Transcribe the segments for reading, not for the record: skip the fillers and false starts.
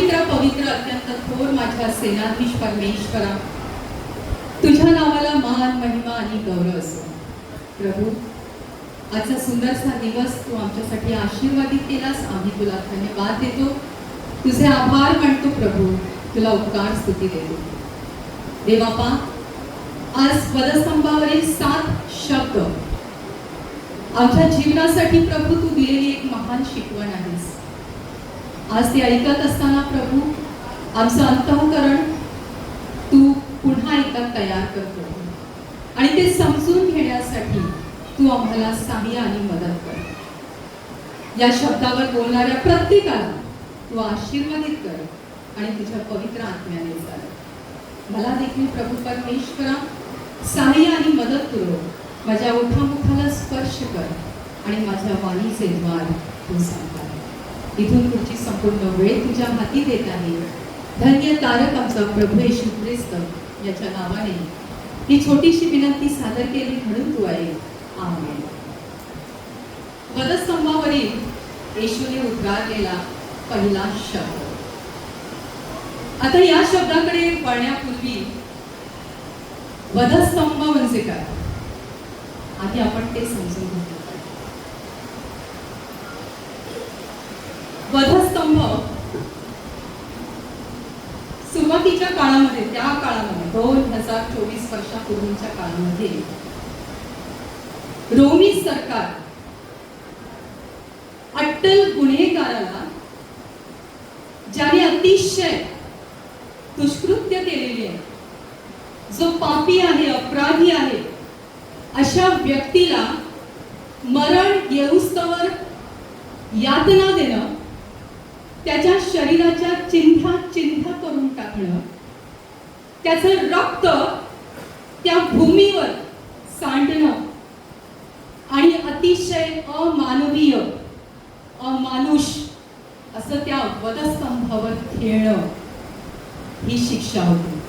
पवित्र पवित्र अत्यंत थोर माझ्या सेनाधीश परमेश्वरा, तुझ्या नावाला मान महिमा आणि गौरव असो. प्रभू, आजचा सुंदरसा दिवस तू आमच्यासाठी आशीर्वादित केलास. आम्ही तुला धन्यवाद देतो, तुझे आभार मानतो. प्रभू, तुला उपकार स्तुती देतो. देवापा, आज वधस्तंभावरील 7 शब्द आमच्या जीवनासाठी प्रभू तू दिलेली एक महान शिकवण आहेस. आज ते ऐकत असताना प्रभू, आमचं अंतःकरण तू पुन्हा एकदा तयार करतो आणि ते समजून घेण्यासाठी तू आम्हाला सहाय्य आणि मदत कर. या शब्दावर बोलणाऱ्या प्रत्येकाला तू आशीर्वादित कर आणि तुझ्या पवित्र आत्म्याने चाल. मला देखील प्रभू परमेश्वरा सहाय्य आणि मदत करो. माझ्या ओठामुखाला स्पर्श कर आणि माझ्या वाणीचे द्वार तू सांभाळ. इथून पुढची संपूर्ण वेळ तुझ्या हाती देत आहे. धन्य तारक आमचा प्रभू येशू ख्रिस्त याच्या नावाने ही छोटीशी विनंती सादर केली म्हणून तू आहे. आमेन. वधस्तंभावरील येशूने उद्गारलेला पहिला शब्द. आता या शब्दाकडे वळण्यापूर्वी वधस्तंभ म्हणजे काय आधी आपण ते समजून घेऊ. वधस्तंभ सुरुवातीच्या काळामध्ये, त्या काळामध्ये 2024 वर्षापूर्वीच्या काळामध्ये रोमी सरकार अट्टल गुन्हेगाराला, ज्याने अतिशय दुष्कृत्य केलेली आहे, जो पापी आहे, अपराधी आहे, अशा व्यक्तीला मरण येऊस्तवर यातना देणं, त्याच्या शरीराच्या चिंध्या करून टाकणं, त्याचं रक्त त्या भूमीवर सांडणं आणि अतिशय अमानवीय, अमानुष असं त्या वधस्तंभावर खेळणं ही शिक्षा होती.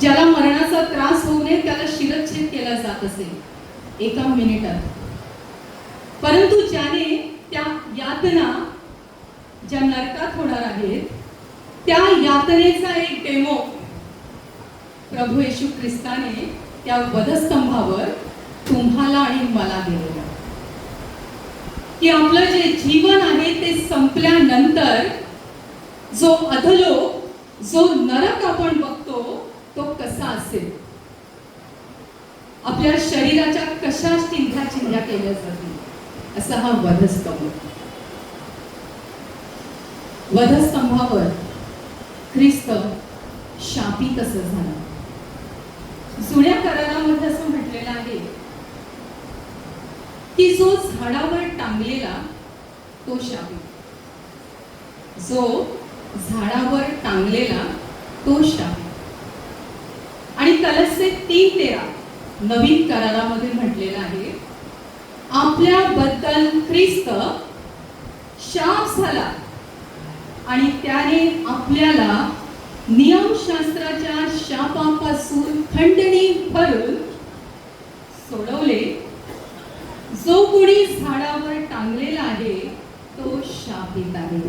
ज्याला मरणाचा त्रास होऊ नये त्याला शिरच्छेद केला जात असे 1 मिनिटात. परंतु ज्याने त्या यातना ज्या नरकात होणार आहेत त्या यातनेचा एक डेमो प्रभू येशू ख्रिस्ताने त्या वधस्तंभावर तुम्हाला आणि मला दिलेला, की आपलं जे जीवन आहे ते संपल्यानंतर जो अधलोक, जो नरक आपण बघतो तो कसा असेल, आपल्या शरीराच्या कशा चिंध्या केल्या जातील, असा हा वधस्तंभ. वधस्तंभावर ख्रिस्त शापित असं झाला. जुन्या करारामध्ये असं म्हटलेलं आहे की जो झाडावर टांगलेला तो शापित, जो झाडावर टांगलेला तो शापित. आणि कलस्से 3:13 नवीन करारामध्ये म्हटलेलं आहे, आपल्याबद्दल ख्रिस्त शाप झाला आणि त्याने आपल्याला नियमशास्त्राच्या शापापासून खंडणी भरून सोडवले. जो कोणी झाडावर टांगलेला आहे तो शापित आहे.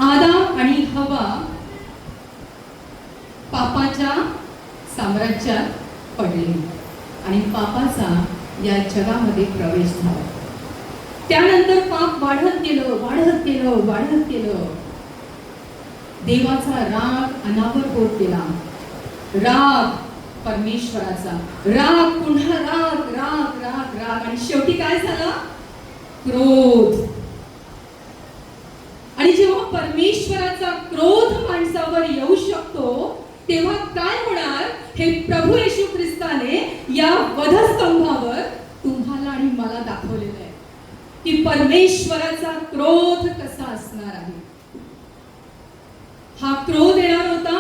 आदाम आणि हवा पापाच्या साम्राज्यात पडले आणि पापाचा या जगामध्ये प्रवेश झाला. त्यानंतर पाप वाढत गेलं. देवाचा राग अनावर होत गेला. राग परमेश्वराचा, राग पुन्हा राग आणि शेवटी काय झालं? क्रोध. आणि जेव्हा परमेश्वराचा क्रोध माणसावर येऊ शकतो तेव्हा काय होणार हे प्रभू येशू ख्रिस्ताने या वधस्तंभावर तुम्हाला आणि मला दाखवलेलं आहे, की परमेश्वराचा क्रोध कसा असणार आहे. हा क्रोध येणार होता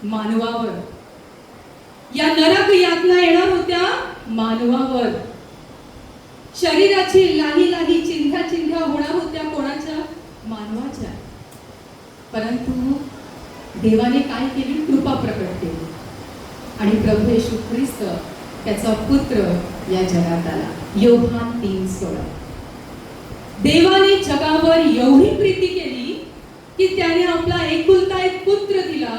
मानवावर, या नरक यातना येणार होत्या मानवावर, शरीराची लाही चिंध्या होणार होत्या कोणाच्या? मानवाच्या. परंतु देवाने काय केली? कृपा प्रकट केली आणि प्रभू येशू ख्रिस्त त्याचा पुत्र या जगात आला. योहान 3:16. देवाने जगावर एवढी प्रीती केली की त्याने आपला एकुलता एक पुत्र दिला,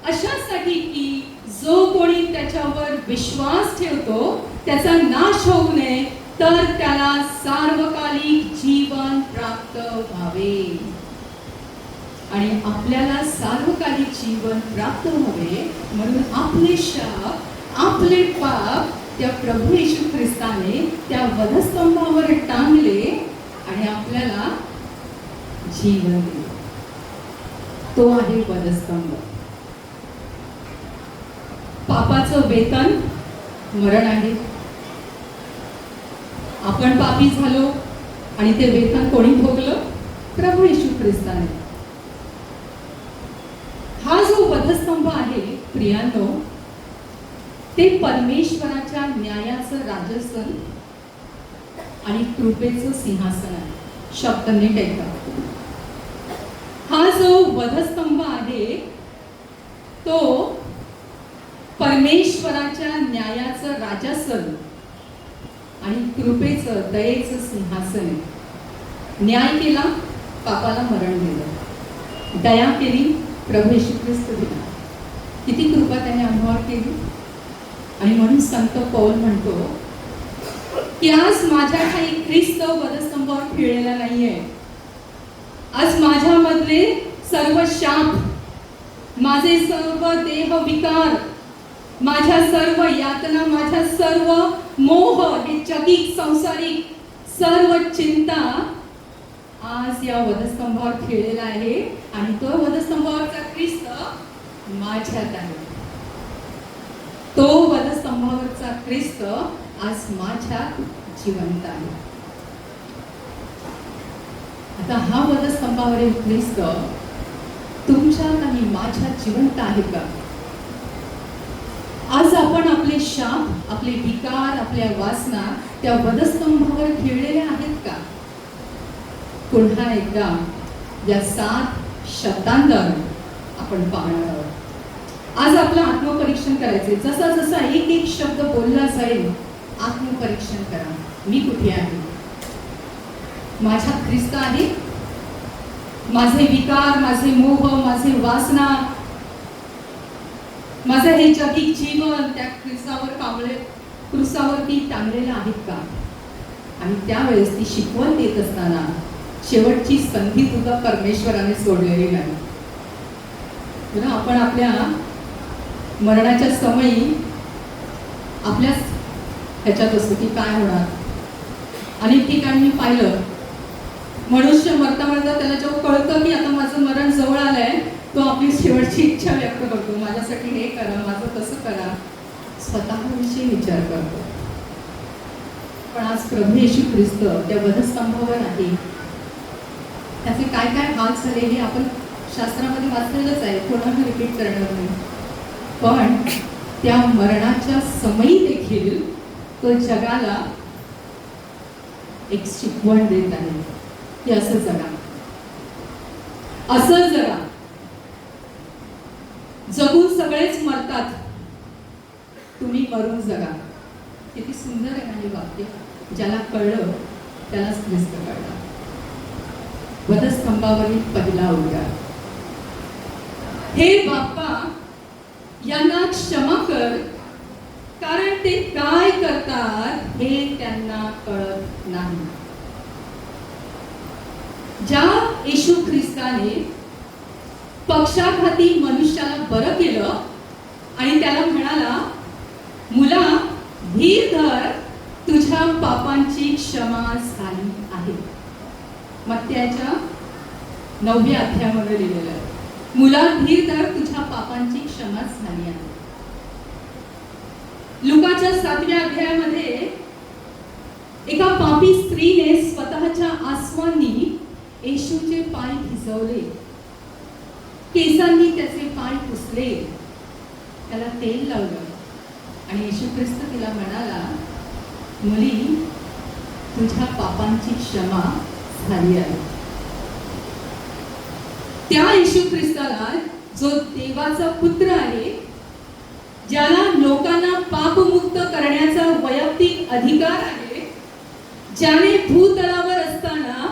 अशासाठी की जो कोणी त्याच्यावर विश्वास ठेवतो त्याचा नाश होऊ नये, तर त्याला सार्वकालिक जीवन प्राप्त व्हावे. आणि आपल्याला सार्वकालिक जीवन प्राप्त व्हावे म्हणून आपले शाप, आपले पाप त्या प्रभू येशू ख्रिस्ताने त्या वधस्तंभावर टांगले आणि आपल्याला जीवन दिले. तो आहे वधस्तंभ. पापाचं वेतन मरण आहे. आपण पापी झालो आणि ते वेतन कोणी भोगलं? प्रभू येशू ख्रिस्ताने. हा जो वधस्तंभ आहे प्रियांनो, ते परमेश्वराच्या न्यायाचं राजसन आणि कृपेचं सिंहासन आहे. शब्द नीट ऐका. हा जो वधस्तंभ आहे तो परमेश्वराच्या न्यायाचं राजसन आणि कृपेचं, दयेचं सिंहासन आहे. न्याय केला, पापाला मरण दिलं. दया केली, प्रभू येशू ख्रिस्त दिला. किती कृपा त्याने आम्हावर केली. आणि म्हणून संत पौल म्हणतो की आज माझ्या काही ख्रिस्त वधस्तंभावर खिळलेला नाहीये. आज माझ्यामधले सर्व शाप, माझे सर्व देह विकार, माझ्या सर्व यातना, माझ्या सर्व मोह, हे जगिक संसारिक सर्व चिंता आज या वधस्तंभावर खिळलेला आहे. आणि तो वधस्तंभावरचा ख्रिस्त माझ्यात आहे. तो वधस्तंभावरचा ख्रिस्त आज माझ्यात जिवंत आहे. आता हा वधस्तंभावरील ख्रिस्त तुमच्यात आणि माझ्यात जिवंत आहे का? आज आपण आपले शाप, आपले विकार, आपल्या वासना त्या वधस्तंभावर खिळलेल्या आहेत का? पुन्हा एकदा या 7 शब्दांवर आपण पाहणार आहोत. आज आपलं आत्मपरीक्षण करायचे. जसा जसा एक एक शब्द बोलला जाईल, आत्मपरीक्षण करा. मी कुठे आहे? माझ्यात ख्रिस्त आहे? माझे विकार, माझे मोह, माझे वासना, माझं हे जगिक जीवन त्या क्रूसावरती टांगलेलं आहेत का? आणि त्यावेळेस ती शिकवण देत असताना शेवटची संधी सुद्धा परमेश्वराने सोडलेली नाही. आपण आपल्या मरणाच्या समयी आपल्याच ह्याच्यात असतो की काय होणार. अनेक ठिकाणी मी पाहिलं, मनुष्य मरता मरता त्याला जेव्हा कळतं की आता माझं मरण जवळ आलंय, तो आपली शेवटची इच्छा व्यक्त करतो. माझ्यासाठी हे करा, माझं तसं करा, स्वतःविषयी विचार करतो. पण आज प्रभू येशू ख्रिस्त त्या वधस्तंभावर आहे. त्याचे काय काय हाल झाले हे आपण शास्त्रामध्ये वाचलेलंच आहे, कोणाला रिपीट करणार नाही. पण त्या मरणाच्या समयी देखील तो जगाला एक शिकवण देत आहे की असं जगा, असं जगा. जगून सगळेच मरतात, तुम्ही मरून जगा. किती सुंदर आहे ना हे वाक्य. ज्याला कळलं त्यालाच ख्रिस्त कळला. वधस्तंभावरील पहिला उद्गार, हे बाप्पा यांना क्षमा कर, कारण ते काय करतात हे त्यांना कळत नाही. ज्या येशू ख्रिस्ताने पक्षाघाती मनुष्याला बरं केलं आणि त्याला म्हणाला, मुला धीर धर, तुझ्या पापांची क्षमा झाली आहे. मत्त्याच्या 9व्या अध्यायामध्ये लिहिलेलं आहे, मुला धीर धर, तुझ्या पापांची क्षमा झाली आहे. लुकाच्या 7व्या अध्यायामध्ये एका पापी स्त्रीने स्वतःच्या आसवांनी येशूचे पाय भिजवले, केसांनी त्याचे पाय पुसले, त्याला तेल लावलं आणि येशू ख्रिस्त तिला म्हणाला, मुली तुझ्या पापांची क्षमा झाली आहे. त्या येशू ख्रिस्ताला, जो देवाचा पुत्र आहे, ज्याला लोकांना पापमुक्त करण्याचा वैयक्तिक अधिकार आहे, ज्याने भूतलावर असताना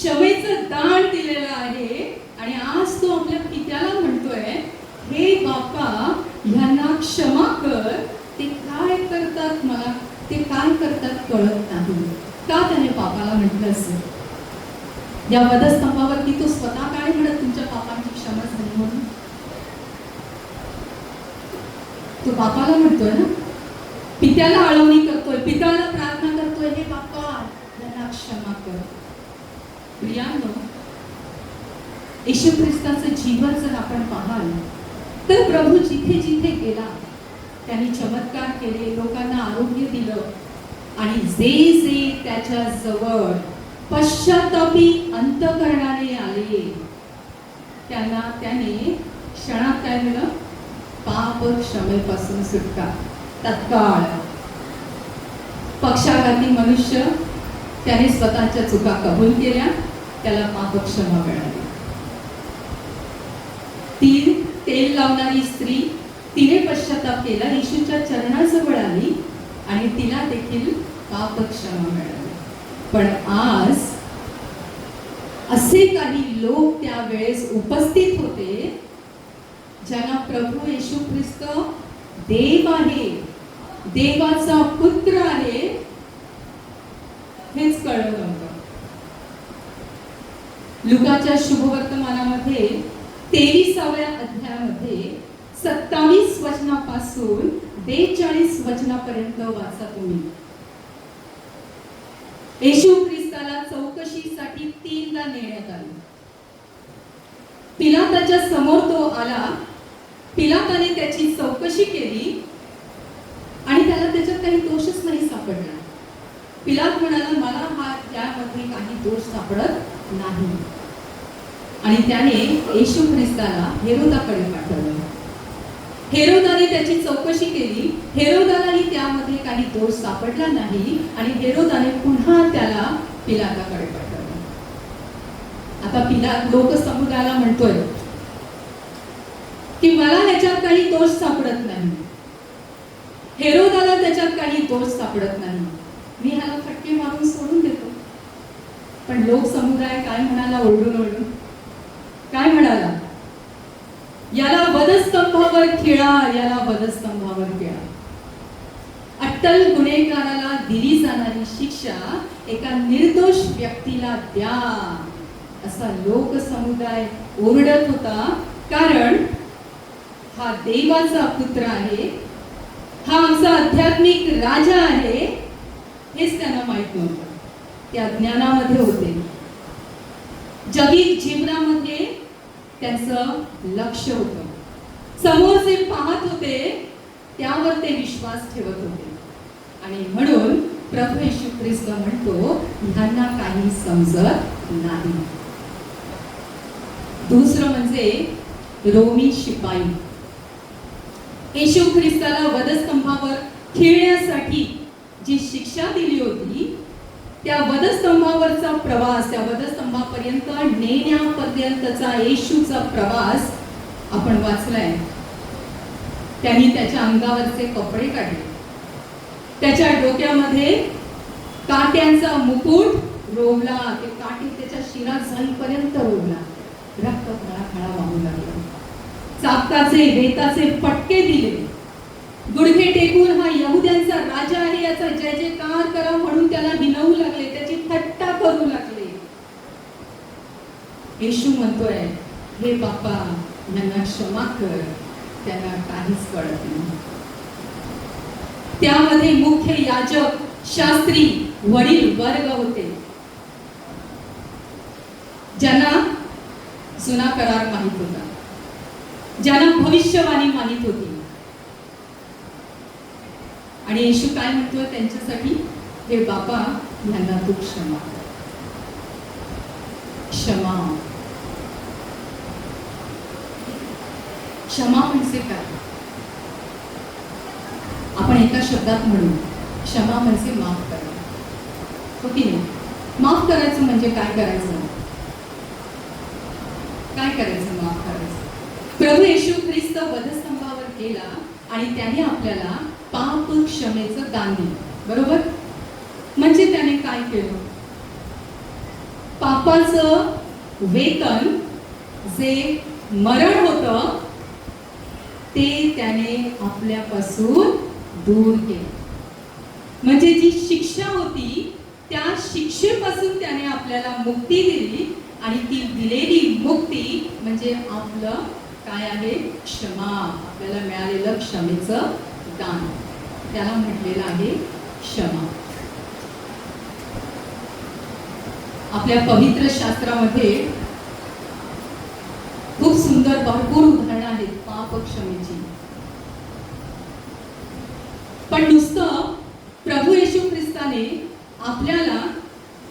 क्षमेचं दान दिलेलं आहे. आणि आज तो आपल्या पित्याला म्हणतोय, हे बापा ह्यांना क्षमा कर, ते काय करतात मला ते काय करतात कळत नाही. का त्याने पापाला म्हटलं असेल? या वधस्तंभावरती तो स्वतः काय म्हणत, तुमच्या पापांची क्षमा झाली म्हणून? तो बापाला म्हणतोय ना, पित्याला आळवणी करतोय, पित्याला प्रार्थना करतोय, हे बापा यांना क्षमा कर. प्रियांनो, येशू ख्रिस्ताचं जीवन जर आपण पाहाल तर प्रभू जिथे जिथे गेला त्यांनी चमत्कार केले, लोकांना आरोग्य दिलं. आणि जे जे त्याच्या जवळ पश्चातापी अंतःकरणाने आले त्यांना त्याने क्षणात काय दिलं? पाप क्षमेपासून सुटका. तत्काळ. पक्षाघाती मनुष्य त्याने स्वतःच्या चुका कबूल केल्या, त्याला पाप क्षमा मिळाली. ती तेल लावणारी स्त्री, तिने पश्चाताप केला, येशूच्या चरणाजवळ आली आणि तिला देखील पाप क्षमा मिळाली. पण आज असे काही लोक त्यावेळेस उपस्थित होते ज्यांना प्रभू येशू ख्रिस्त देव आहे, देवाचा पुत्र आहे हेच कळलं नव्हतं. लुकाच्या शुभवर्तमानामध्ये 23व्या अध्यायामध्ये 27 वचनापासून 42 वचनापर्यंत वाचा तुम्ही. येशू ख्रिस्ताला चौकशीसाठी 3दा नेण्यात आले. पिलाताच्या समोर तो आला. पिलाताने त्याची चौकशी केली आणि त्याला त्याच्यात काही दोषच नाही सापडला. पिलात म्हणाला, मला हा त्यामध्ये काही दोष सापडत नाही. आणि त्याने येशू ख्रिस्ताला हेरोदाकडे पाठवलं. हेरोदाने त्याची चौकशी केली. हेरोदालाही त्यामध्ये काही दोष सापडला नाही आणि हेरोदाने पुन्हा त्याला पिलाताकडे पाठवलं. आता पिलात लोक समुदायाला म्हणतोय की मला ह्याच्यात काही दोष सापडत नाही, हेरोदाला त्याच्यात काही दोष सापडत नाही, मी ह्याला फटके मारून सोडून देतो. पण लोक समुदाय काय म्हणाला? ओरडून ओरडून काय म्हणाला? याला वधस्तंभावर खिळा, याला वधस्तंभावर खिळा. अट्टल गुन्हेगाराला दिली जाणारी शिक्षा एका निर्दोष व्यक्तीला द्या, असा लोक समुदाय ओरडत होता. कारण हा देवाचा पुत्र आहे, हा आमचा आध्यात्मिक राजा आहे, हेच त्यांना माहित नव्हतं. त्या ज्ञानामध्ये होते, जगीत जीवनामध्ये त्यांचं लक्ष होतं, समोर जे पाहत होते त्यावर ते विश्वास ठेवत होते. आणि म्हणून प्रभू येशू ख्रिस्त म्हणतो, ह्यांना काही समजत नाही. दुसरं म्हणजे रोमी शिपाई. येशू ख्रिस्ताला वधस्तंभावर खिळण्यासाठी जी शिक्षा दिली होती, त्या वधस्तंभावरचा प्रवास, त्या वधस्तंभापर्यंत नेण्यापर्यंतचा येशूचा प्रवास आपण वाचलाय. त्यांनी त्याच्या अंगावरचे कपडे काढले, त्याच्या डोक्यामध्ये काट्यांचा मुकुट रोवला, ते काटे त्याच्या शिरात जाईपर्यंत रोवला, रक्त खळाखळा वाहू लागला, चाबकाचे बेताचे फटके दिले, गुडघे टेकून हा यहुद्यांचा राजा आहे याचा जय जयकार करा म्हणून त्याला हिणवू लागले, त्याची थट्टा करू लागले. येशू म्हणतोय, हे बापा यांना क्षमा कर, त्यांना काहीच कळत नाही. त्यामध्ये मुख्य याजक, शास्त्री, वडील वर्ग होते ज्यांना जुना करार माहित होता, ज्यांना भविष्यवाणी माहित होती. आणि येशू काय म्हणतोय त्यांच्यासाठी? हे बापा यांना तू क्षमा कर. क्षमा. क्षमा म्हणजे काय? आपण एका शब्दात म्हणू, क्षमा म्हणजे माफ करा. हो की नाही? माफ करायचं म्हणजे काय करायचं? काय करायचं? माफ करायचं. प्रभू येशू ख्रिस्त वधस्तंभावर गेला आणि त्याने आपल्याला पाप क्षमेचं दान दिलं. बरोबर? म्हणजे त्याने काय केलं? पाप पापाचं वेतन जे मरण होतं ते त्याने आपल्यापासून दूर केलं. म्हणजे जी शिक्षा होती त्या शिक्षेपासून त्याने आपल्याला मुक्ती दिली आणि ती दिलेली मुक्ती म्हणजे आपलं काय आहे? क्षमा. आपल्याला मिळालेलं क्षमेचं दान, त्याला म्हटलेलं आहे क्षमा. आपल्या पवित्र शास्त्रामध्ये खूप सुंदर भरपूर उदाहरणं आहेत पाप क्षमेची. पण नुसतं प्रभू येशू ख्रिस्ताने आपल्याला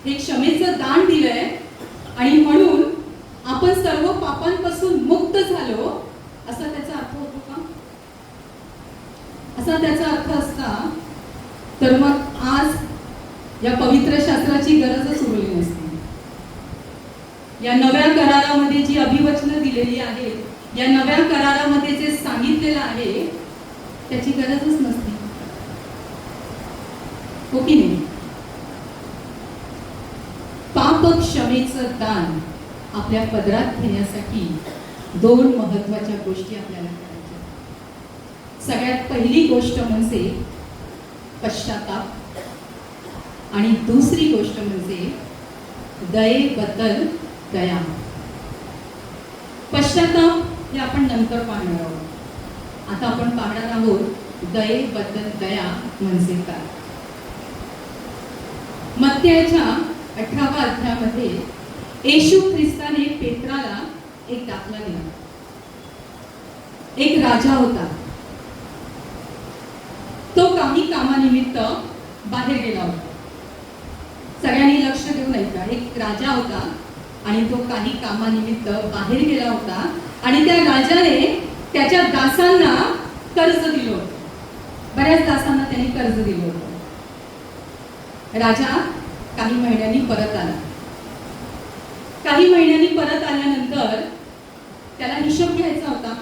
हे क्षमेचं दान दिलंय आणि म्हणून आपण सर्व पापांपासून मुक्त झालो असा त्याचा अर्थ होतो का? असा त्याचा अर्थ असता तर मग आज या पवित्र शास्त्राची गरजच उरली नसती. या नव्या करारामध्ये जी अभिवचनं दिलेली आहेत, या नव्या करारामध्ये जे सांगितलेलं आहे त्याची गरजच नसती. हो की नाही? पाप क्षमेचं दान आपल्या पदरात घेण्यासाठी दोन महत्वाच्या गोष्टी आपल्याला करायच्या. सगळ्यात पहिली गोष्ट म्हणजे पश्चाताप आणि दुसरी गोष्ट म्हणजे दयेबद्दल दया. पश्चाताप हे आपण नंतर पाहणार आहोत. आता आपण पाहणार आहोत दयेबद्दल दया म्हणजे काय. मत्थ्याच्या 18व्या अध्यायामध्ये येशू ख्रिस्ताने पेत्राला एक दाखला दिला. एक राजा होता, तो काही कामानिमित्त बाहेर गेला होता. सगळ्यांनी लक्ष देऊन ऐका. एक राजा होता आणि तो काही कामानिमित्त बाहेर गेला होता आणि त्या राजाने त्याच्या दासांना कर्ज दिलं होतं. बऱ्याच दासांना त्याने कर्ज दिलं होतं. राजा काही महिन्यांनी परत आला. काही महिन्यांनी परत आल्यानंतर त्याला हिशोब घ्यायचा होता.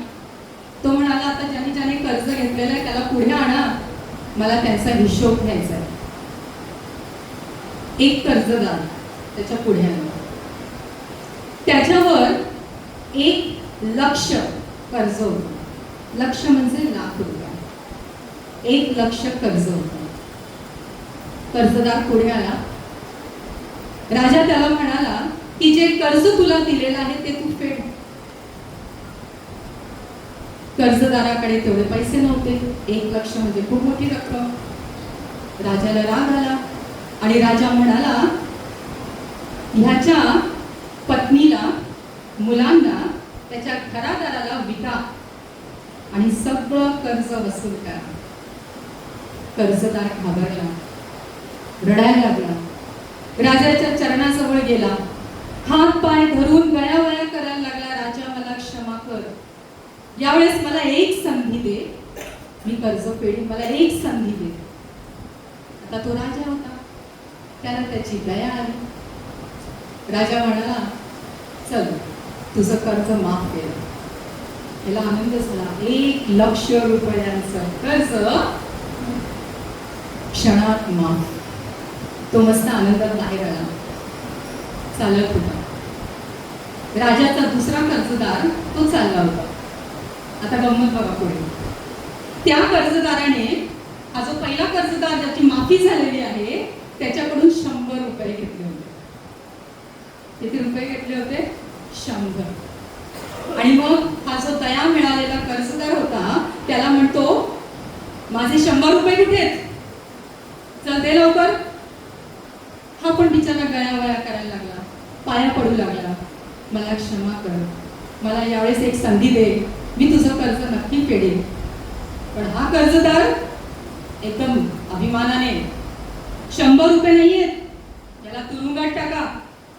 तो म्हणाला, आता ज्याने ज्याने कर्ज घेतलेलं आहे त्याला पुढे आणा, मला त्यांचा हिशोब घ्यायचा आहे. एक कर्जदार त्याच्या पुढे आला. त्याच्यावर 1,00,000 कर्ज होतं. लक्ष म्हणजे लाख रुपये. 1,00,000 कर्ज होतं. कर्जदार पुढे आला. राजा त्याला म्हणाला की जे कर्ज तुला दिलेलं आहे ते तू फेड. कर्जदाराकडे तेवढे पैसे नव्हते. 1,00,000 म्हणजे खूप मोठी रक्कम. राजाला राग आला आणि राजा म्हणाला, ह्याच्या पत्नीला, मुलांना, त्याच्या घरादाराला विका आणि सगळं कर्ज वसूल करा. कर्जदार घाबरला, रडायला लागला. राजाच्या चरणाजवळ गेला, हात पाय धरून गयावया करायला लागला, राजा मला क्षमा कर, यावेळेस मला एक संधी दे, मी कर्ज फेडीन, मला एक संधी दे. आता तो राजा होता, त्याला त्याची दया आली. राजा म्हणाला, चल तुझं कर्ज माफ केलं. याला आनंद झाला. 1,00,000 रुपयांचं कर्ज क्षणात माफ. तो मस्त आनंदात बाहेर आला, चालत होता. राजाचा दुसरा कर्जदार तो चालला होता. आता गंमत बघा पुढे. त्या कर्जदाराने, हा जो पहिला कर्जदार ज्याची माफी झालेली आहे, त्याच्याकडून 100 रुपये घेतले होते. किती रुपये घेतले होते? 100. आणि मग हा जो दया मिळालेला कर्जदार होता त्याला म्हणतो, माझे 100 रुपये कुठे आहेत? चल दे लवकर. हा पण बिचारा गयावया करायला लागला, पाया पडू लागला, मला क्षमा कर, मला यावेळेस एक संधी दे, मी तुझं कर्ज नक्की फेडेन. पण हा कर्जदार एकदम अभिमानाने, 100 रुपये नाही आहेत, याला तुरुंगात टाका,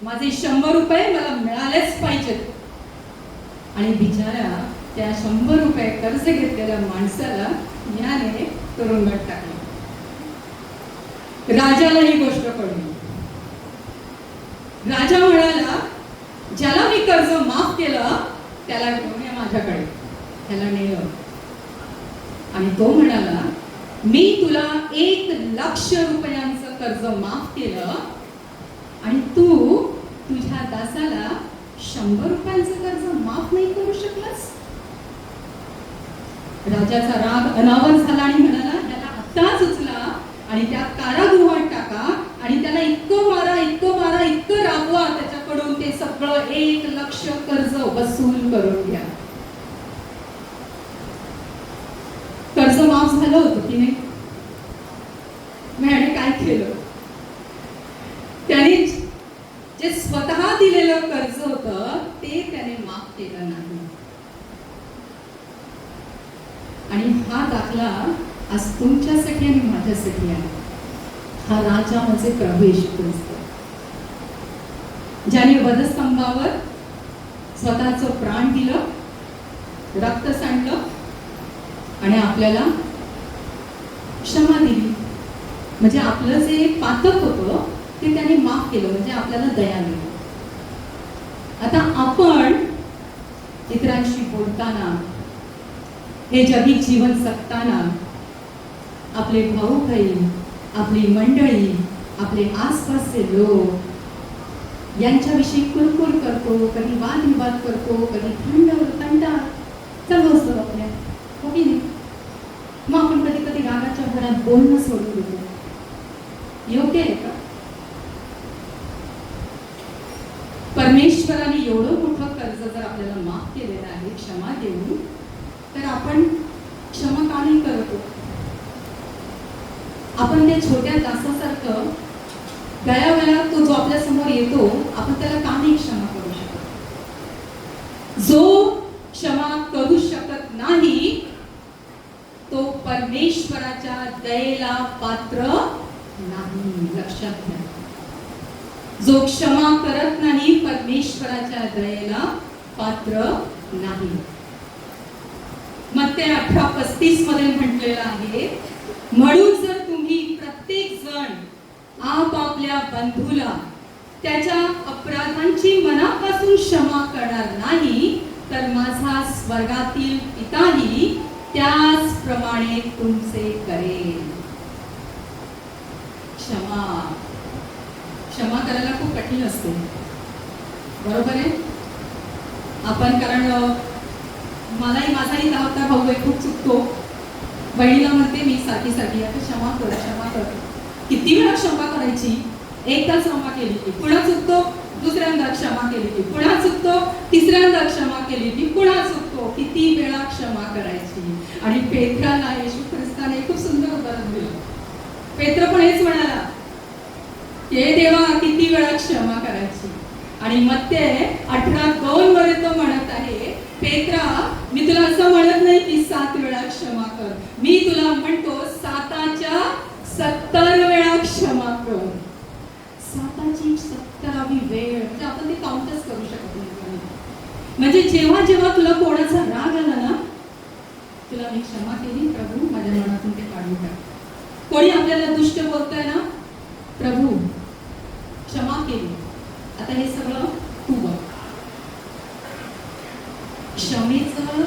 माझे 100 रुपये मला मिळालेच पाहिजेत. आणि बिचारा त्या 100 रुपये कर्ज घेतलेल्या माणसाला याने तुरुंगात टाकले. राजाला ही गोष्ट कळली. राजा म्हणाला, ज्याला मी कर्ज माफ केलं त्याला घेऊन ये माझ्याकडे. त्याला नेलं आणि तो म्हणाला, मी तुला 1,00,000 रुपयांचं कर्ज माफ केलं आणि तू तुझ्या दासाला 100 रुपयांचं कर्ज माफ नाही करू शकलास? राजाचा राग अनावर झाला आणि म्हणाला, त्याला आत्ताच उचला आणि त्या कारागृहात टाका आणि त्याला इतकं मारा, इतकं मारा, इतकं राबवा, त्याच्याकडून ते सगळं 1,00,000 कर्ज वसूल करून घ्या. कर्ज माफ झालं होतं की नाही? मी काय केलं? त्याने जे स्वतः दिलेलं कर्ज होतं ते त्याने माफ केलं नाही. आणि हा दाखला आज तुमच्यासाठी आणि माझ्यासाठी आहे. हा राजा म्हणजे प्रभू येशू ख्रिस्त, ज्याने वधस्तंभावर स्वतःचं प्राण दिलं, रक्त सांडलं आणि आपल्याला क्षमा दिली. म्हणजे आपलं जे पातक होतं ते त्याने माफ केलं, म्हणजे आपल्याला दया मिळाली. आता आपण इतरांशी बोलताना, हे जगिक जीवन जगताना आपले भाऊ बहीण, आपली मंडळी, आपले आसपासचे लोक यांच्याविषयी कुरकुर करतो, कधी वादविवाद करतो, कधी थंडा चालू असतो आपल्या, हो की नाही? मग आपण कधी कधी रागाच्या भरात बोलणं सोडून देतो. योग्य आहे का? परमेश्वराने एवढं मोठं कर्ज जर आपल्याला माफ केलेलं आहे क्षमा देऊन, तर आपण क्षमा का नाही करतो? आपण त्या छोट्या दासासारखं गयावयाला तो जो आपल्या समोर येतो, आपण त्याला का नाही क्षमा करू शकत? जो क्षमा करू शकत नाही तो परमेश्वराच्या दयेला पात्र नाही. लक्षात घ्या, जो क्षमा करत नाही परमेश्वराच्या दयेला पात्र नाही. मत्ते 18:35 मध्ये म्हटलेलं आहे, म्हणून जर तुम्ही प्रत्येक जण आपापल्या बंधूला त्याच्या अपराधांची मनापासून क्षमा करणार नाही, तर माझा स्वर्गातील पिताही त्याचप्रमाणे तुमचे करेल. क्षमा करायला खूप कठीण असते, बरोबर आहे? आपण कारण मलाही माझाही धावता भाऊ आहे, खूप चुकतो. बहिणीला म्हणते मी सारखी आता क्षमा कर. किती वेळा क्षमा करायची? एकदा क्षमा केली की पुन्हा चुकतो, दुसऱ्यांदा क्षमा केली की पुन्हा चुकतो, तिसऱ्यांदा क्षमा केली की पुन्हा चुकतो. किती वेळा क्षमा करायची? आणि पेत्राला येशू ख्रिस्ताने खूप सुंदर उदाहरण दिलं. पेत्र पण हेच म्हणाला, हे देवा किती वेळा क्षमा करायची? आणि मत्ते 18:2 मध्ये तो म्हणत आहे, पेत्रा मी तुला असं म्हणत नाही की 7 वेळा क्षमा कर, मी तुला म्हणतो 7च्या 70 वेळा क्षमा कर. 7ची 70वी वेळ म्हणजे आपण ते काउंटच करू शकत नाही. म्हणजे जेव्हा जेव्हा तुला कोणाचा राग आला ना, तुला मी क्षमा केली प्रभू, माझ्या मनातून ते काढून टाक. कोणी आपल्याला दुष्ट बोलतंय ना, प्रभू क्षमा केली, आता हे सगळं तू बघ. क्षमेचं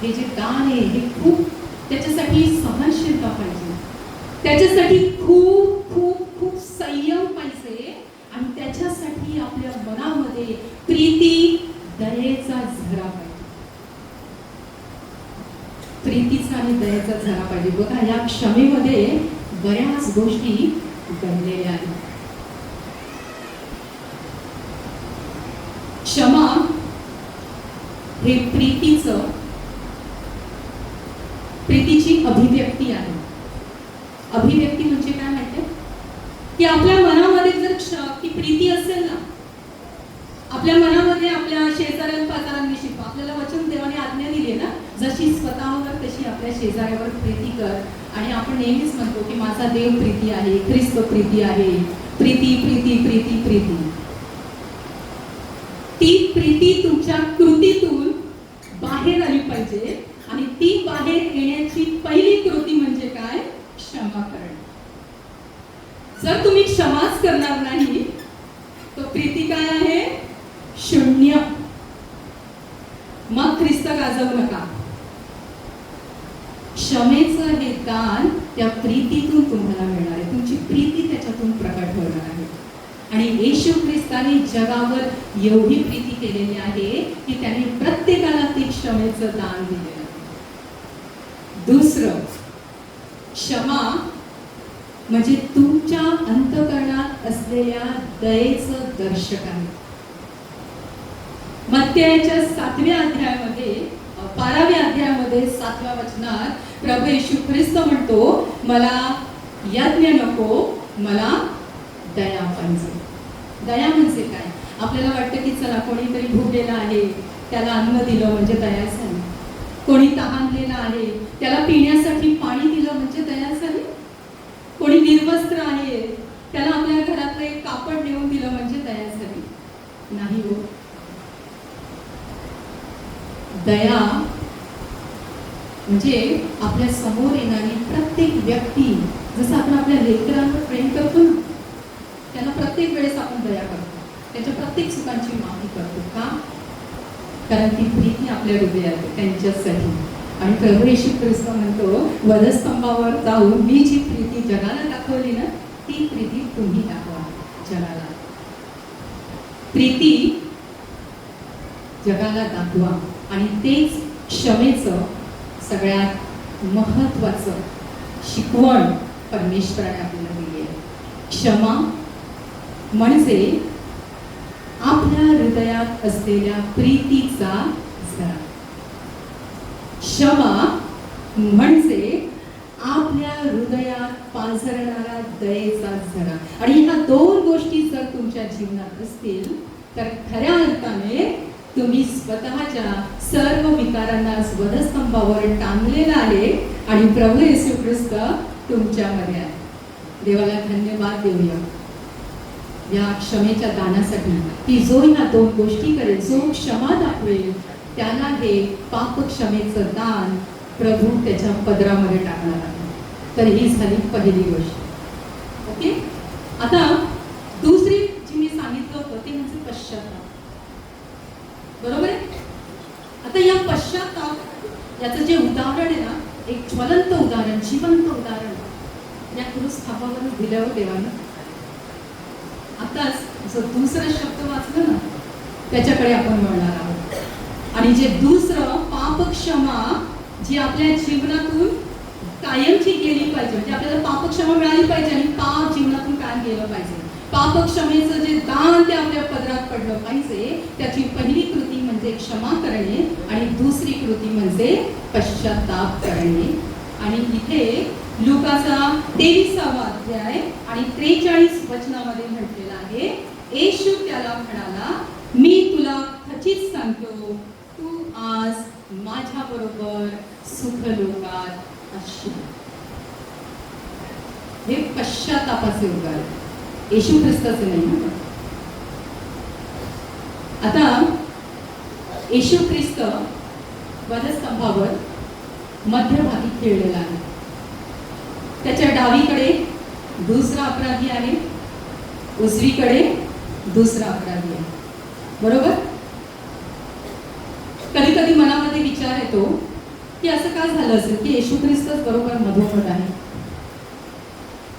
हे जे दान आहे हे खूप, त्याच्यासाठी सहनशीलता पाहिजे, त्याच्यासाठी खूप खूप खूप संयम पाहिजे, आणि त्याच्यासाठी आपल्या मनामध्ये प्रीती दयेचा झरा पाहिजे. प्रीतीचा आणि दयेचा झरा पाहिजे. बघा, या क्षमेमध्ये बऱ्याच गोष्टी दडलेल्या आहेत. क्षमा हे प्रीतीची अभिव्यक्ती आहे. अभिव्यक्ती म्हणजे काय माहिती? की आपल्या मनामध्ये जर की प्रीती असेल ना, आपल्या मनामध्ये आपल्या शेजाऱ्यांपाजारांविषयी आपल्याला वचन देवाने आज्ञा दिली ना, जशी स्वतःवर तशी आपल्या शेजाऱ्यावर प्रीती कर. आणि आपण नेहमीच म्हणतो की माझा देव प्रीती आहे, ख्रिस्त प्रीती आहे, प्रीती प्रीती प्रीती प्रीती. ती प्रीती तुमच्या कृतीतून बाहेर आली पाहिजे, आणि ती बाहेर येण्याची पहिली कृती म्हणजे काय? क्षमा करणं. जर तुम्ही क्षमाच करणार नाही तर प्रीती काय आहे? शून्य. मग ख्रिस्त गाजवू नका. क्षमेचं हे दान त्या प्रीतीतून तुम्हाला मिळणार आहे. तुमची प्रीती त्याच्यातून प्रकट होणार आहे. आणि येशू ख्रिस्ताने जगावर एवढी प्रीती केलेली आहे की त्यांनी प्रत्येकाला ते क्षमेचं दान दिलेलं आहे. दुसरं, क्षमा म्हणजे तुमच्या अंतःकरणात असलेल्या दयेचं दर्शक आहे. मत्तेच्या 7व्या अध्यायामध्ये 12व्या अध्यायामध्ये 7व्या वचनात प्रभू येशू ख्रिस्त म्हणतो, मला यज्ञ नको, मला दया पाहिजे. दया म्हणजे काय? आपल्याला वाटतं की चला कोणीतरी भुकेला आहे त्याला अन्न दिलं म्हणजे दया झाली, कोणी तहानलेला आहे त्याला पिण्यासाठी पाणी दिलं म्हणजे दया झाली, कोणी निर्वस्त्र आहे त्याला आपल्या घरातलं एक कापड नेऊन दिलं म्हणजे दया झाली. नाही हो. दया म्हणजे आपल्या समोर येणारी प्रत्येक व्यक्ती, जसं आपण आपल्या लेकरांवर प्रेम करतो ना, त्यांना प्रत्येक वेळेस आपण दया करतो, त्यांच्या प्रत्येक चुकांची माफी करतो. का? कारण ती प्रीती आपल्या हृदयात आहे त्यांच्यासाठी. आणि प्रभू येशू ख्रिस्त म्हणतो, वधस्तंभावर जाऊन मी जी प्रीती जगाला दाखवली ना, ती प्रीती तुम्ही दाखवा जगाला. प्रीती जगाला दाखवा. आणि तेच क्षमेचं सगळ्यात महत्त्वाचं शिकवण परमेश्वराने आपल्याला दिली आहे. क्षमा म्हणजे आपल्या हृदयात असलेल्या प्रीतीचा झरा. क्षमा म्हणजे आपल्या हृदयात पाझरणारा दयेचा झरा. आणि ह्या दोन गोष्टी जर तुमच्या जीवनात असतील तर खऱ्या अर्थाने तुम्ही स्वतःच्या सर्व विकारांना वधस्तंभावर टांगलेला आहे आणि प्रभू येशू ख्रिस्त तुमच्यामध्ये आहे. देवाला धन्यवाद देऊया या क्षमेच्या दानासाठी, की जो ह्या दोन गोष्टी करेल, जो क्षमा दाखवेल त्याला हे पाप क्षमेचं दान प्रभू त्याच्या पदरामध्ये टाकणार आहे. तर ही झाली पहिली गोष्ट. ओके. आता दुसरी जी मी सांगितलं होतं ते म्हणजे पश्चाताप. बरोबर आहे. आता या पश्चाताप याचं जे उदाहरण आहे ना, एक ज्वलंत उदाहरण, जिवंत उदाहरण या क्रूस खांबावर दिलं हो देवानं. आताच जो दुसरं शब्द वाचलं ना त्याच्याकडे आपण वळणार आहोत. आणि जे दुसरं पाप क्षमा जी आपल्या जीवनातून कायमची गेली पाहिजे, म्हणजे आपल्याला पाप क्षमा मिळाली पाहिजे आणि पाप जीवनातून काय गेलं पाहिजे. पाप क्षमेचं जे दान ते आपल्या पदरात पडलं पाहिजे, त्याची पहिली कृती म्हणजे क्षमा करणे आणि दुसरी कृती म्हणजे पश्चाताप करणे. आणि इथे लुकाचा 23वा अध्याय आणि 43 वचनामध्ये म्हटलेलं आहे, येशू त्याला म्हणाला, मी तुला खचित सांगतो, तू आज माझ्या बरोबर सुखलोकात असशील. हे पश्चातापाचे उद्गार, येशू ख्रिस्ताचे नाही. आता येशू ख्रिस्त वधस्तंभावर मध्यभागी खेळलेला आहे. त्याच्या डावीकडे दुसरा अपराधी आहे, उजवीकडे दुसरा अपराधी आहे. बरोबर. कधी कधी मनामध्ये विचार येतो की असं काय झालं असेल की येशू ख्रिस्तच बरोबर मधोमध आहे,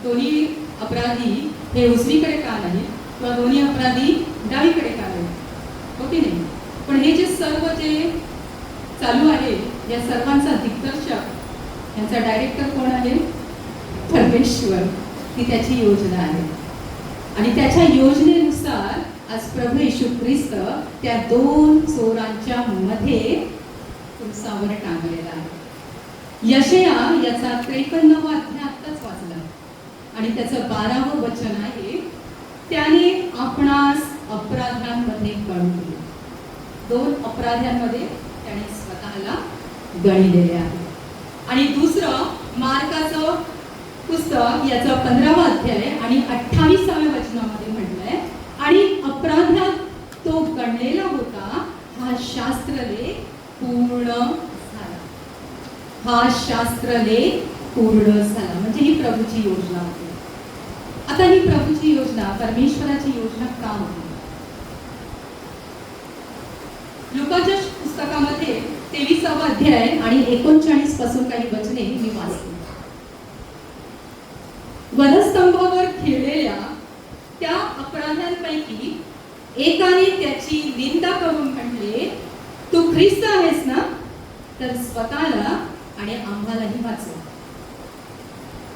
दोन्ही अपराधी हे उजवीकडे का नाही किंवा दोन्ही अपराधी डावीकडे का नाही, हो की नाही. पण हे जे सर्व जे चालू आहे या सर्वांचा दिग्दर्शक यांचा डायरेक्टर कोण आहे? परमेश्वर. ही त्याची योजना आहे आणि त्याच्या योजनेनुसार आज प्रभू येशू ख्रिस्त त्या दोन चोरांच्या मध्ये क्रूसावर टांगलेला आहे. यशया याचा 53वा अध्याय आत्ताच वाचला आणि त्याचं 12वं वचन आहे, त्याने आपणास अपराधांमध्ये गणले. दोन अपराध्यांमध्ये त्याने स्वतःला गणलेले आहे. आणि दुसरं मार्काचं पुस्तक याचा 15वा अध्याय आणि 28व्या वचनामध्ये म्हटलंय, आणि अपराधात तो गणलेला होता, हा शास्त्रलेख पूर्ण झाला. हा शास्त्रलेख पूर्ण झाला. म्हणजे ही प्रभूची योजना होती. आता ही प्रभूची योजना, परमेश्वराची योजना का होती? लुकाच्या पुस्तकामध्ये 23वा अध्याय आणि 39 पासून काही वचने मी वाचते. वधस्तंभावर खेळलेल्या त्या अपराध्या एकाने त्याची निंदा करून म्हटले, तू ख्रिस्त आहेस ना, तर स्वतःला आणि आम्हालाही वाचव.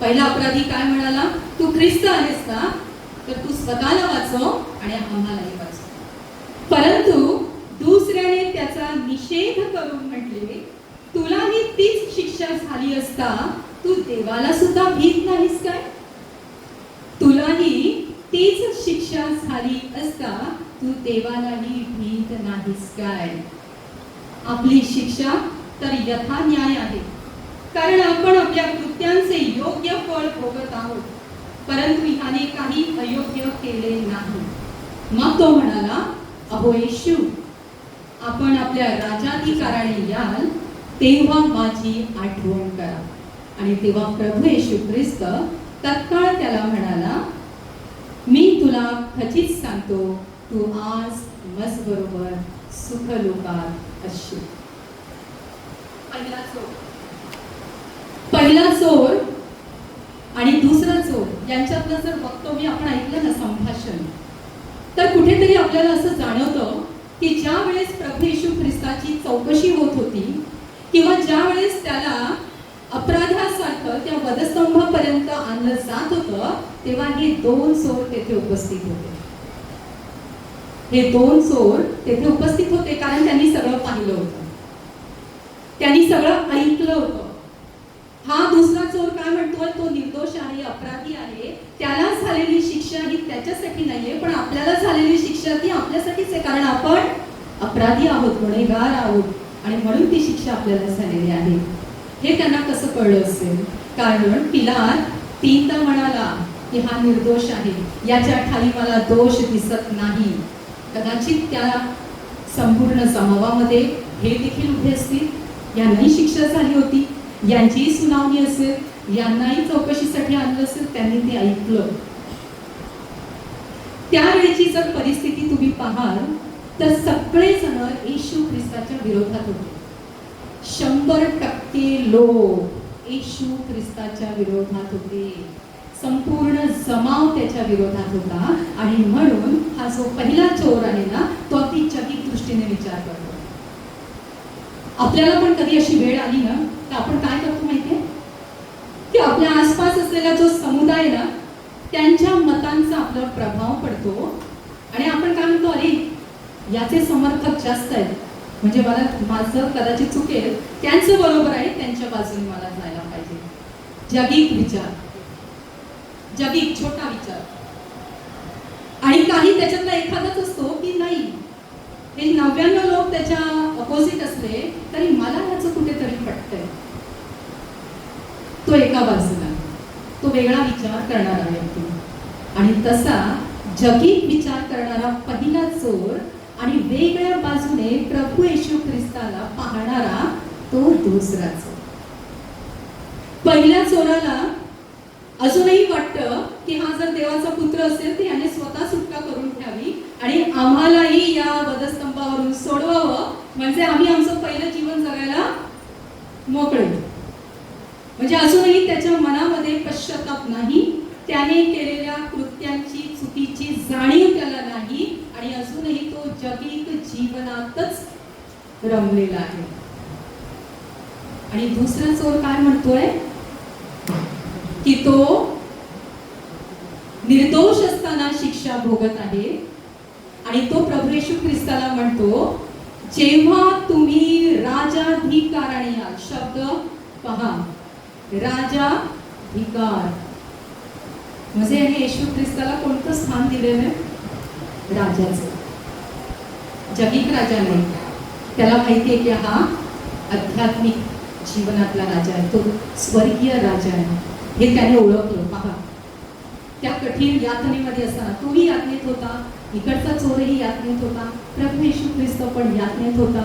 पहिला अपराधी काय म्हणाला? तू ख्रिस्त आहेस ना, तर तू स्वतःला वाचव आणि आम्हालाही वाचव. परंतु दुसऱ्याने त्याचा निषेध करून म्हटले, तुलाही तीच शिक्षा झाली असता तू देवाला सुद्धा भीत नाहीस काय? तुलाही तीच शिक्षा झाली असता तू देवालाही भीत नाहीस काय? आपली शिक्षा तर यथा न्याय आहे, कारण आपण आपल्या कृत्यांचे योग्य फळ भोगत आहोत, परंतु ह्याने काही अयोग्य केले नाही. मग तो म्हणाला, अहो येशू, आपण आपल्या राजाधिकाराने याल तेव्हा माझी आठवण करा. आणि तेव्हा प्रभू येशू ख्रिस्त तत्काळ त्याला म्हणाला, मी तुला खचित सांगतो, तू आज मजबरोबर सुखलोकात असशील. पहिला चोर आणि दुसरा चोर यांच्यातलं जर बघतो मी, आपण ऐकलं ना संभाषण, तर कुठेतरी आपल्याला असं जाणवतं की ज्या वेळेस प्रभू येशू ख्रिस्ताची चौकशी होत होती किंवा ज्या वेळेस त्याला अपराधासारखं त्या वधस्तंभापर्यंत आणलं जात होतं, तेव्हा हे दोन चोर तेथे उपस्थित होते. हे दोन चोर तेथे उपस्थित होते कारण त्यांनी सगळं पाहिलं होतं, त्यांनी सगळं ऐकलं होतं. हा दुसरा चोर काय म्हणतोय? तो निर्दोष आहे, अपराधी आहे, त्याला झालेली शिक्षा ही त्याच्यासाठी नाहीये, पण आपल्याला झालेली शिक्षा ती आपल्यासाठीच आहे, कारण आपण अपराधी आहोत, गुन्हेगार आहोत, आणि म्हणून ती शिक्षा आपल्याला झालेली आहे. हे त्यांना कसं कळलं असेल? कारण पिलात 3दा म्हणाला की हा निर्दोष आहे, याच्या ठाई मला दोष दिसत नाही. कदाचित त्या संपूर्ण समूहामध्ये हे देखील उभे असतील, यांनाही शिक्षा झाली होती, यांचीही सुनावणी असेल, यांनाही चौकशीसाठी आणलं असेल, त्यांनी ते ऐकलं. त्यावेळेची जर परिस्थिती तुम्ही पाहाल तर सगळेजण येशू ख्रिस्ताच्या विरोधात होते. 100% लोक येशू ख्रिस्ताच्या विरोधात होते. संपूर्ण जमाव त्याच्या विरोधात होता. आणि म्हणून हा जो पहिला चोर आहे ना, तो अगदी जगिक दृष्टीने विचार करतो. आपल्याला पण कधी अशी वेळ आली ना, तर आपण काय करतो माहितीये? की आपल्या आसपास असलेला जो समुदाय ना, त्यांच्या मतांचा आपल्यावर प्रभाव पडतो आणि आपण काय म्हणतो, अरे याचे समर्थक जास्त आहेत, म्हणजे मला माझं कदाचित चुकेल, त्यांचं बरोबर आहे, त्यांच्या बाजूने मला जायला पाहिजे. जगिक विचार, जगिक छोटा विचार. आणि काही त्याच्यातला एखादाच असतो की नाही, हे 99 लोक त्याच्या अपोजिट असले तरी मला ह्याचं कुठेतरी पटतंय. तो एका बाजूला, तो वेगळा विचार करणारा व्यक्ती. आणि तसा जगिक विचार करणारा पहिला चोर आणि वेगळ्या बाजूने प्रभू येशू ख्रिस्ताला पाहणारा तो दुसरा चोर. पहिल्या चोराला अजूनही वाटतं की हा जर देवाचा पुत्र असेल तर याने स्वतः सुटका करून घ्यावी आणि आम्हालाही या वधस्तंभावरून सोडवावं, म्हणजे आम्ही आमचं पहिलं जीवन जगायला मोकळे. म्हणजे अजूनही त्याच्या मनामध्ये पश्चाताप नाही, त्याने केलेल्या कृत्यांची चुकीची जाणीव त्याला नाही आणि अजूनही तो जगिक जीवनातच रमलेला आहे. आणि दुसरा चोर काय म्हणतोय की तो निर्दोष असताना शिक्षा भोगत आहे. आणि तो प्रभू येशू ख्रिस्ताला म्हणतो, जेव्हा तुम्ही राजाधिकाराने याल. शब्द पहा, राजाधिकार. म्हणजे येशू ख्रिस्ताला कोणतं स्थान दिलेलं आहे? राजाचं. जगिक राजा नाही, त्याला माहिती आहे की हा आध्यात्मिक जीवनातला राजा आहे, तो स्वर्गीय राजा आहे, हे त्याने ओळखलं. पहा, त्या कठीण यातनेमध्ये असताना तोही यातनेत होता, इकडचा चोरही यातनेत होता, प्रभू येशू ख्रिस्त पण यातनेत होता.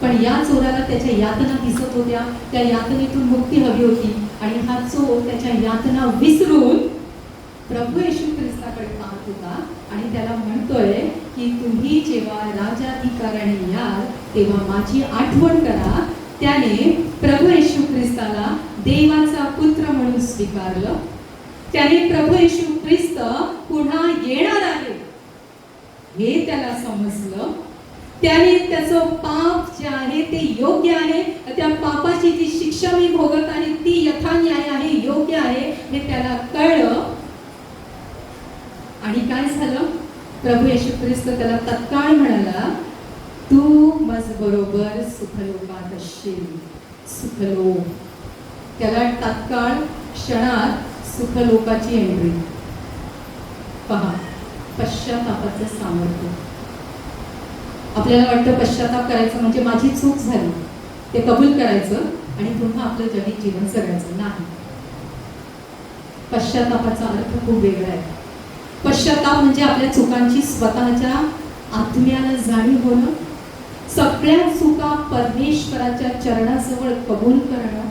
पण या चोराला त्याच्या यातना दिसत होत्या, त्या यातनेतून मुक्ती हवी होती. आणि हा चोर त्याच्या यातना विसरून प्रभू येशू ख्रिस्ताकडे पाहत होता आणि त्याला म्हणतोय की तुम्ही जेव्हा राजाधिकाराने याल तेव्हा माझी आठवण करा. त्याने प्रभू येशू ख्रिस्ताला देवाचा पुत्र म्हणून स्वीकारलं. त्याने प्रभू येशू ख्रिस्त पुन्हा येणार आहे हे समजलं, त्याने त्याचं पाप जे आहे ते योग्य आहे, त्या पापाची जी शिक्षा मी भोगत आहे ती यथान्याय आहे, योग्य आहे हे त्याला कळलं. आणि काय झालं, प्रभू येशू ख्रिस्त त्याला तत्काळ म्हणाला, तू माझ बरोबर सुखलोकात असशील. सुखलोक, त्याला तत्काळ क्षणात सुखलोकाची एंट्री. पहा, पश्चातापाचं सामर्थ्य. आपल्याला वाटतं पश्चाताप करायचं म्हणजे माझी चूक झाली, ते कबूल करायचं आणि पुन्हा आपलं जगीत जीवन जगायचं. नाही, पश्चातापाचा अर्थ खूप वेगळा आहे. पश्चाताप म्हणजे आपल्या चुकांची स्वतःच्या आत्म्याला जाणीव होणं, सगळ्या चुका परमेश्वराच्या चरणाजवळ कबूल करणं,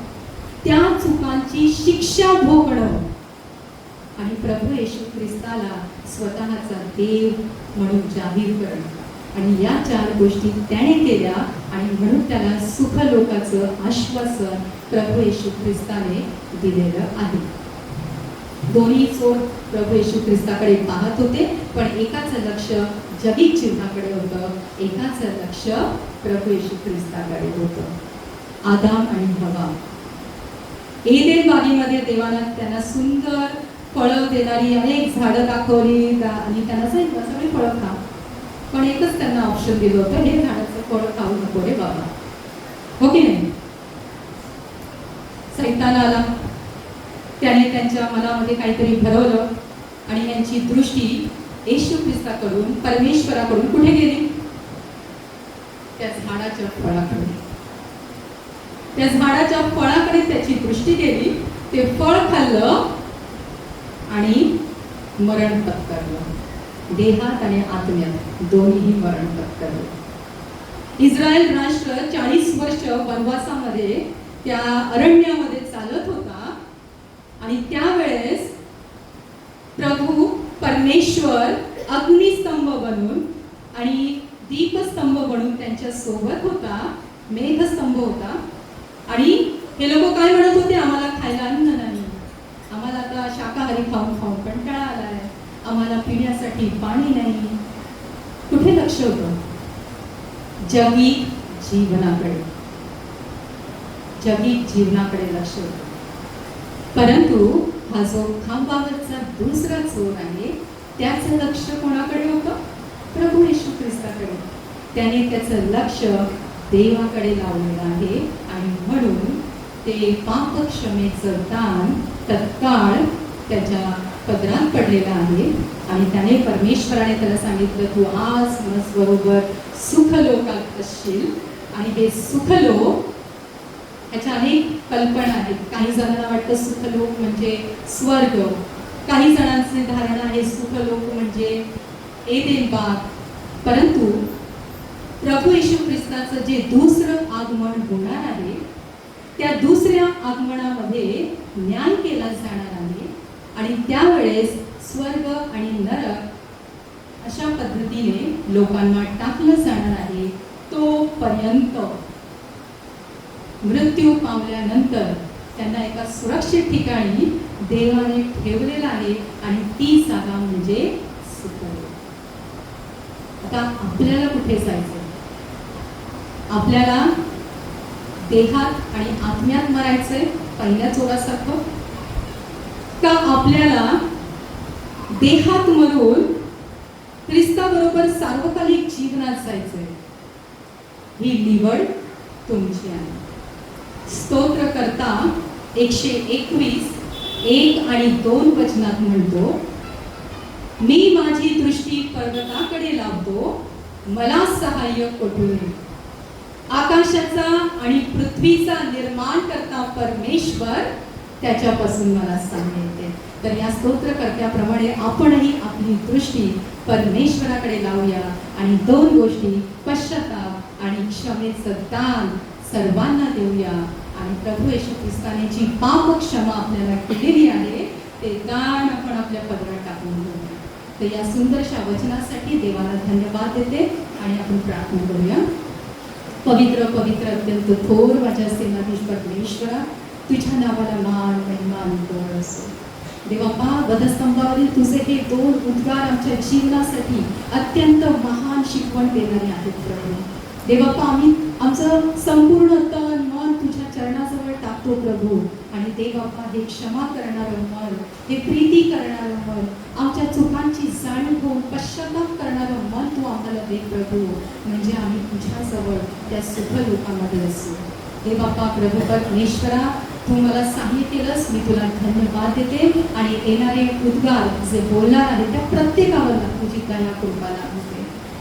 त्या चुकांची शिक्षा भोगणं आणि प्रभू येशू ख्रिस्ताला स्वतःचा देव म्हणून जाहीर करणं. आणि या 4 गोष्टी त्याने केल्या आणि म्हणून त्याला सुखलोकाचं आश्वासन प्रभू येशू ख्रिस्ताने दिलेलं आहे. दोन्ही चोर प्रभू येशू ख्रिस्ताकडे पाहत होते, पण एकाचं लक्ष जगीत जीवनाकडे होतं, एकाचं लक्ष प्रभू येशू ख्रिस्ताकडे होतं. आदाम आणि हवा, एदेन बागेमध्ये देवानं त्यांना सुंदर फळं देणारी अनेक झाडं दाखवली आणि त्यांना सांगितलं सगळी फळं खा, पण एकच त्यांना ऑप्शन दिलं होतं, हे झाडाचं फळ खाऊ नको रे बाबा. हो की नाही? सैतान आला, त्याने त्यांच्या मनामध्ये काहीतरी भरवलं आणि यांची दृष्टी येशू ख्रिस्ताकडून, परमेश्वराकडून कुठे गेली? त्या झाडाच्या फळाकडे. त्या झाडाच्या फळाकडे त्याची दृष्टी गेली, ते फळ खाल्लं आणि मरण पत्करलं. देहात आणि आत्म्यात दोन्हीही मरण पत्करलं. इस्रायल राष्ट्र 40 वर्ष वनवासामध्ये त्या अरण्यामध्ये चालत होता आणि त्यावेळेस प्रभू परमेश्वर अग्निस्तंभ बनून आणि दीपस्तंभ बनून त्यांच्या सोबत होता, मेघस्तंभ होता. आणि हे लोक काय म्हणत होते, आम्हाला खायला अन्न नाही, आम्हाला आता शाकाहारी खाऊन खाऊन कंटाळा आलाय, आम्हाला पिण्यासाठी पाणी नाही. कुठे लक्ष होतं? जगीत जीवनाकडे, जगीत जीवनाकडे लक्ष होतं. परंतु हा जो खांबावरचा दुसरा चोर आहे त्याचं लक्ष कोणाकडे होतं? प्रभू येशू ख्रिस्ताकडे. त्याने त्याचं लक्ष देवाकडे लावलेलं आहे आणि म्हणून ते पापक्षमेचं दान तत्काळ त्याच्या पदरात पडलेलं आहे. आणि त्याने परमेश्वराने त्याला सांगितलं, तू आज मज बरोबर सुखलोकात असशील. आणि हे सुखलोक, ह्याच्या अनेक कल्पना आहेत. काही जणांना वाटतं सुखलोक म्हणजे स्वर्ग, काही जणांचे धारणा आहे सुखलोक म्हणजे एदेन बाग. परंतु प्रभू येशू ख्रिस्ताचं जे दुसरं आगमन होणार आहे, त्या दुसऱ्या आगमनामध्ये न्याय केला जाणार आहे आणि त्यावेळेस स्वर्ग आणि नरक अशा पद्धतीने लोकांना टाकलं जाणार आहे. तोपर्यंत मृत्यू पावल्यानंतर त्यांना एका सुरक्षित ठिकाणी देवाने ठेवलेलं आहे आणि ती जागा म्हणजे सुखलोक. आता आपल्याला कुठे जायचं? आपल्याला देहात आणि आत्म्यात मरायचंय पहिल्या चोरासारखं, का आपल्याला देहात मरून ख्रिस्ताबरोबर सार्वकालिक जीवनात जायचंय? ही निवड तुमची आहे. स्तोत्रकर्ता 121 1 आणि 2 वचनात म्हणतो, मी माझी दृष्टी पर्वताकडे लावतो, मला सहाय्य कुठून येईल? आकाशाचा आणि पृथ्वीचा निर्माण करता परमेश्वर, त्याच्यापासून मला सहाय्य येते. तर या स्तोत्रकर्त्याप्रमाणे आपणही आपली दृष्टी परमेश्वराकडे लावूया आणि 2 गोष्टी, पश्चाताप आणि क्षमेचं दान सर्वांना देऊया. आणि प्रभू येशू ख्रिस्ताने जी पाप क्षमा आपल्याला केलेली आहे ते दान आपण आपल्या पदरात टाकून घेऊया. तर या सुंदरशा वचनासाठी देवाला धन्यवाद देते आणि आपण प्रार्थना करूया. पवित्र पवित्र अत्यंत थोर माझ्या सेनाधीश परमेश्वरा, तुझ्या नावाला मान महिमा आणि गौरव असो. देवाप्पा, वधस्तंभावरील तुझे हे 2 उद्गार आमच्या जीवनासाठी अत्यंत महान शिकवण देणारे आहेत प्रभू. देवाप्पा, आम्ही आमचं संपूर्ण तन मन तुझ्या चरणाजवळ टाकतो प्रभू. आणि देवाप्पा, हे क्षमा करणारं मन, हे प्रीती करणारं मन, आमच्या चुकांची जाणीव होऊन पश्चाताप करणारं मन तू आम्हाला दे प्रभू. म्हणजे आम्ही तुझ्याजवळ त्या सुख लोकांमध्ये असू. देवाप्पा, प्रभू परमेश्वरा, तू मला सांगितलेलंस, मी तुला धन्यवाद देते. आणि येणारे उद्गार जे बोलणार आहेत त्या प्रत्येकावर तुझी दया कृपा लागू.